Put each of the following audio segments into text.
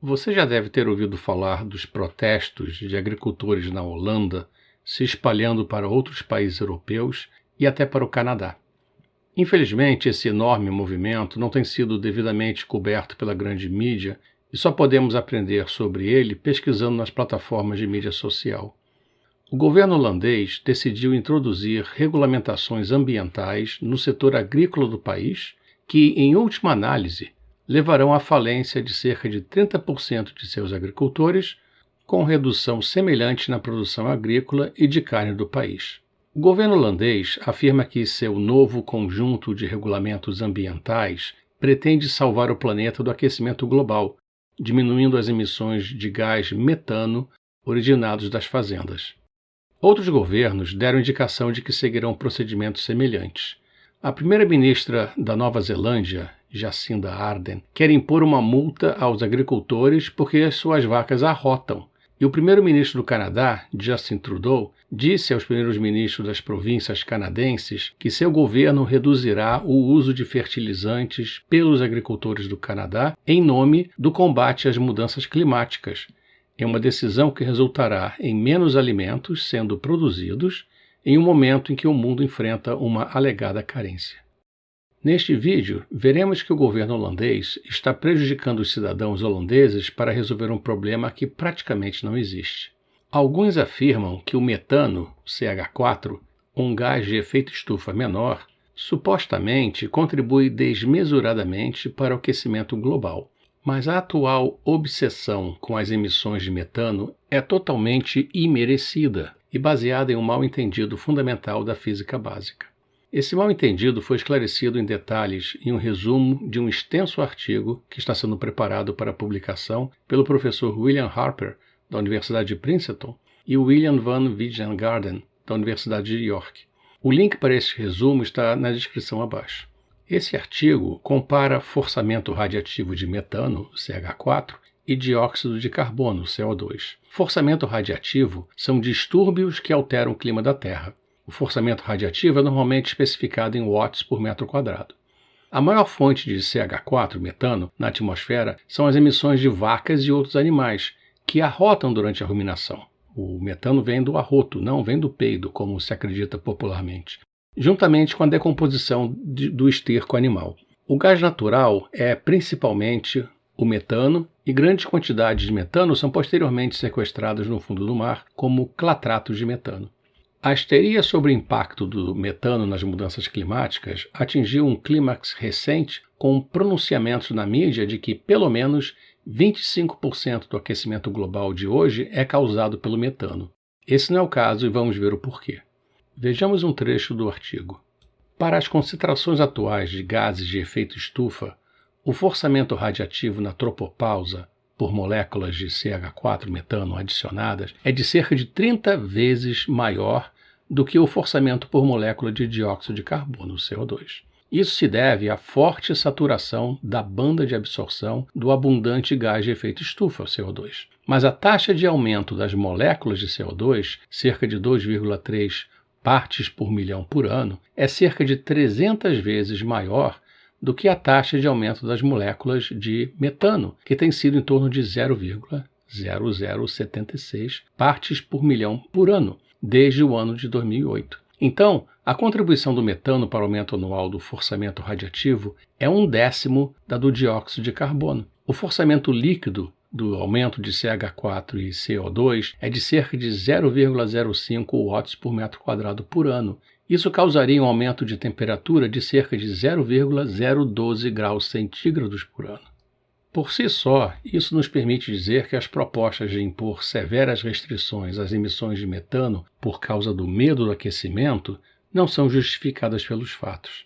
Você já deve ter ouvido falar dos protestos de agricultores na Holanda se espalhando para outros países europeus e até para o Canadá. Infelizmente, esse enorme movimento não tem sido devidamente coberto pela grande mídia e só podemos aprender sobre ele pesquisando nas plataformas de mídia social. O governo holandês decidiu introduzir regulamentações ambientais no setor agrícola do país que, em última análise, levarão à falência de cerca de 30% de seus agricultores, com redução semelhante na produção agrícola e de carne do país. O governo holandês afirma que seu novo conjunto de regulamentos ambientais pretende salvar o planeta do aquecimento global, diminuindo as emissões de gás metano originados das fazendas. Outros governos deram indicação de que seguirão procedimentos semelhantes. A primeira-ministra da Nova Zelândia, Jacinda Ardern, quer impor uma multa aos agricultores porque suas vacas arrotam. E o primeiro-ministro do Canadá, Justin Trudeau, disse aos primeiros ministros das províncias canadenses que seu governo reduzirá o uso de fertilizantes pelos agricultores do Canadá em nome do combate às mudanças climáticas. É uma decisão que resultará em menos alimentos sendo produzidos em um momento em que o mundo enfrenta uma alegada carência. Neste vídeo, veremos que o governo holandês está prejudicando os cidadãos holandeses para resolver um problema que praticamente não existe. Alguns afirmam que o metano, CH4, um gás de efeito estufa menor, supostamente contribui desmesuradamente para o aquecimento global. Mas a atual obsessão com as emissões de metano é totalmente imerecida e baseada em um mal-entendido fundamental da física básica. Esse mal-entendido foi esclarecido em detalhes em um resumo de um extenso artigo que está sendo preparado para publicação pelo professor William Harper, da Universidade de Princeton, e William van Wijngaarden, da Universidade de York. O link para esse resumo está na descrição abaixo. Esse artigo compara forçamento radiativo de metano, CH4, e dióxido de carbono, CO2. Forçamento radiativo são distúrbios que alteram o clima da Terra. O forçamento radiativo é normalmente especificado em watts por metro quadrado. A maior fonte de CH4, metano, na atmosfera são as emissões de vacas e outros animais, que arrotam durante a ruminação. O metano vem do arroto, não vem do peido, como se acredita popularmente, juntamente com a decomposição do esterco animal. O gás natural é principalmente o metano, e grandes quantidades de metano são posteriormente sequestradas no fundo do mar como clatratos de metano. A histeria sobre o impacto do metano nas mudanças climáticas atingiu um clímax recente com pronunciamentos na mídia de que pelo menos 25% do aquecimento global de hoje é causado pelo metano. Esse não é o caso e vamos ver o porquê. Vejamos um trecho do artigo. Para as concentrações atuais de gases de efeito estufa, o forçamento radiativo na tropopausa por moléculas de CH4 metano adicionadas é de cerca de 30 vezes maior do que o forçamento por molécula de dióxido de carbono, CO2. Isso se deve à forte saturação da banda de absorção do abundante gás de efeito estufa, CO2. Mas a taxa de aumento das moléculas de CO2, cerca de 2,3 partes por milhão por ano, é cerca de 300 vezes maior do que a taxa de aumento das moléculas de metano, que tem sido em torno de 0,0076 partes por milhão por ano, desde o ano de 2008. Então, a contribuição do metano para o aumento anual do forçamento radiativo é 1/10 da do dióxido de carbono. O forçamento líquido do aumento de CH4 e CO2 é de cerca de 0,05 watts por metro quadrado por ano. Isso causaria um aumento de temperatura de cerca de 0,012 graus centígrados por ano. Por si só, isso nos permite dizer que as propostas de impor severas restrições às emissões de metano por causa do medo do aquecimento não são justificadas pelos fatos.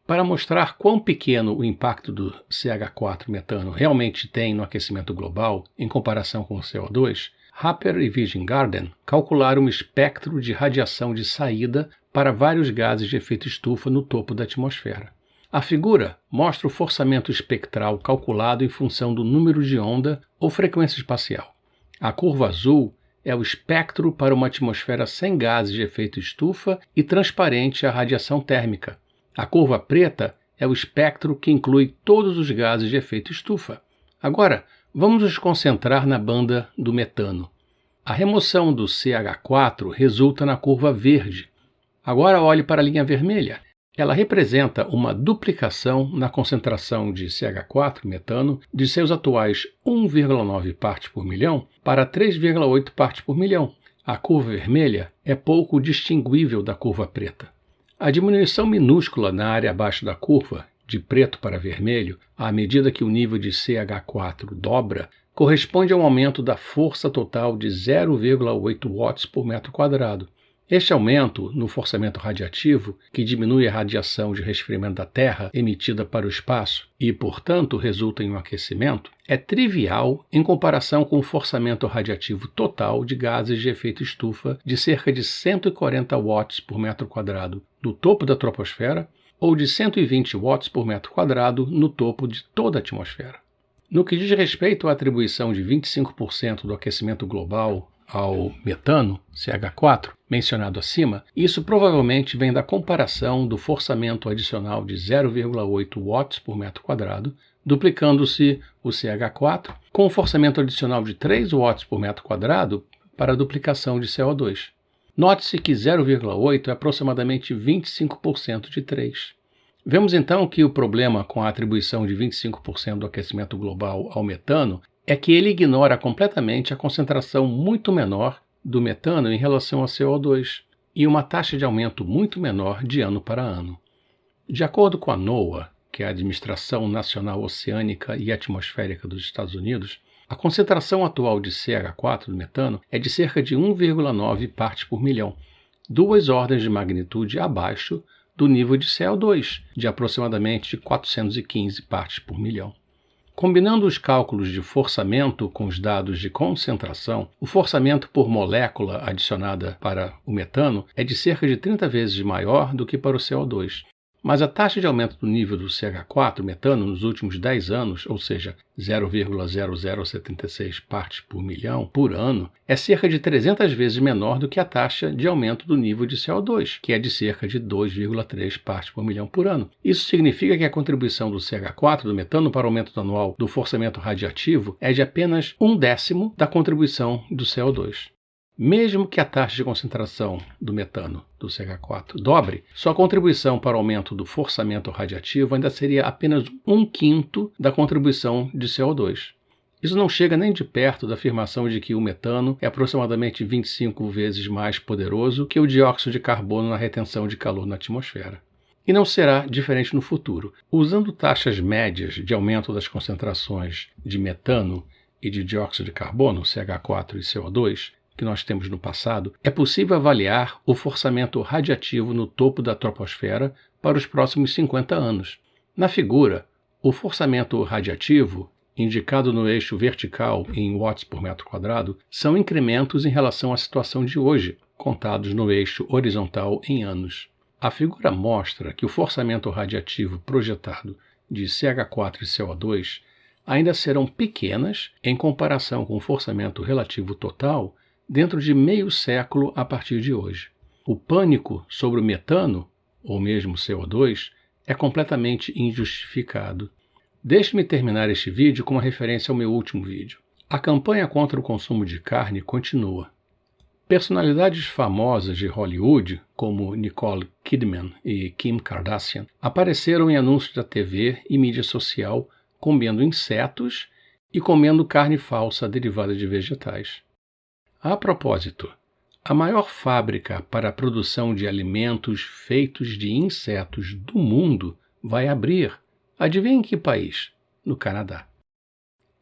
Para mostrar quão pequeno o impacto do CH4 metano realmente tem no aquecimento global em comparação com o CO2, Harper e Wijngaarden calcularam o espectro de radiação de saída para vários gases de efeito estufa no topo da atmosfera. A figura mostra o forçamento espectral calculado em função do número de onda ou frequência espacial. A curva azul é o espectro para uma atmosfera sem gases de efeito estufa e transparente à radiação térmica. A curva preta é o espectro que inclui todos os gases de efeito estufa. Agora, vamos nos concentrar na banda do metano. A remoção do CH4 resulta na curva verde. Agora olhe para a linha vermelha. Ela representa uma duplicação na concentração de CH4, metano, de seus atuais 1,9 partes por milhão para 3,8 partes por milhão. A curva vermelha é pouco distinguível da curva preta. A diminuição minúscula na área abaixo da curva, de preto para vermelho, à medida que o nível de CH4 dobra, corresponde a um aumento da força total de 0,8 watts por metro quadrado. Este aumento no forçamento radiativo, que diminui a radiação de resfriamento da Terra emitida para o espaço e, portanto, resulta em um aquecimento, é trivial em comparação com o forçamento radiativo total de gases de efeito estufa de cerca de 140 watts por metro quadrado no topo da troposfera ou de 120 watts por metro quadrado no topo de toda a atmosfera. No que diz respeito à atribuição de 25% do aquecimento global ao metano, CH4, mencionado acima, isso provavelmente vem da comparação do forçamento adicional de 0,8 watts por metro quadrado, duplicando-se o CH4, com o forçamento adicional de 3 watts por metro quadrado para a duplicação de CO2. Note-se que 0,8 é aproximadamente 25% de 3. Vemos então que o problema com a atribuição de 25% do aquecimento global ao metano é que ele ignora completamente a concentração muito menor do metano em relação ao CO2 e uma taxa de aumento muito menor de ano para ano. De acordo com a NOAA, que é a Administração Nacional Oceânica e Atmosférica dos Estados Unidos, a concentração atual de CH4 do metano é de cerca de 1,9 partes por milhão, 2 ordens de magnitude abaixo do nível de CO2, de aproximadamente 415 partes por milhão. Combinando os cálculos de forçamento com os dados de concentração, o forçamento por molécula adicionada para o metano é de cerca de 30 vezes maior do que para o CO2. Mas a taxa de aumento do nível do CH4, metano, nos últimos 10 anos, ou seja, 0,0076 partes por milhão por ano, é cerca de 300 vezes menor do que a taxa de aumento do nível de CO2, que é de cerca de 2,3 partes por milhão por ano. Isso significa que a contribuição do CH4, do metano, para o aumento anual do forçamento radiativo é de apenas 1/10 da contribuição do CO2. Mesmo que a taxa de concentração do metano, do CH4, dobre, sua contribuição para o aumento do forçamento radiativo ainda seria apenas 1/5 da contribuição de CO2. Isso não chega nem de perto da afirmação de que o metano é aproximadamente 25 vezes mais poderoso que o dióxido de carbono na retenção de calor na atmosfera. E não será diferente no futuro. Usando taxas médias de aumento das concentrações de metano e de dióxido de carbono, CH4 e CO2, que nós temos no passado, é possível avaliar o forçamento radiativo no topo da troposfera para os próximos 50 anos. Na figura, o forçamento radiativo, indicado no eixo vertical em watts por metro quadrado, são incrementos em relação à situação de hoje, contados no eixo horizontal em anos. A figura mostra que o forçamento radiativo projetado de CH4 e CO2 ainda serão pequenas em comparação com o forçamento relativo total dentro de meio século a partir de hoje. O pânico sobre o metano, ou mesmo CO2, é completamente injustificado. Deixe-me terminar este vídeo com uma referência ao meu último vídeo. A campanha contra o consumo de carne continua. Personalidades famosas de Hollywood, como Nicole Kidman e Kim Kardashian, apareceram em anúncios da TV e mídia social comendo insetos e comendo carne falsa derivada de vegetais. A propósito, a maior fábrica para a produção de alimentos feitos de insetos do mundo vai abrir. Adivinhe em que país? No Canadá.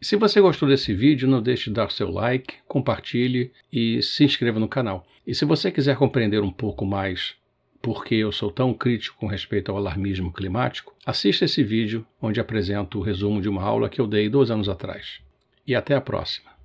Se você gostou desse vídeo, não deixe de dar seu like, compartilhe e se inscreva no canal. E se você quiser compreender um pouco mais por que eu sou tão crítico com respeito ao alarmismo climático, assista esse vídeo onde apresento o resumo de uma aula que eu dei 2 anos atrás. E até a próxima.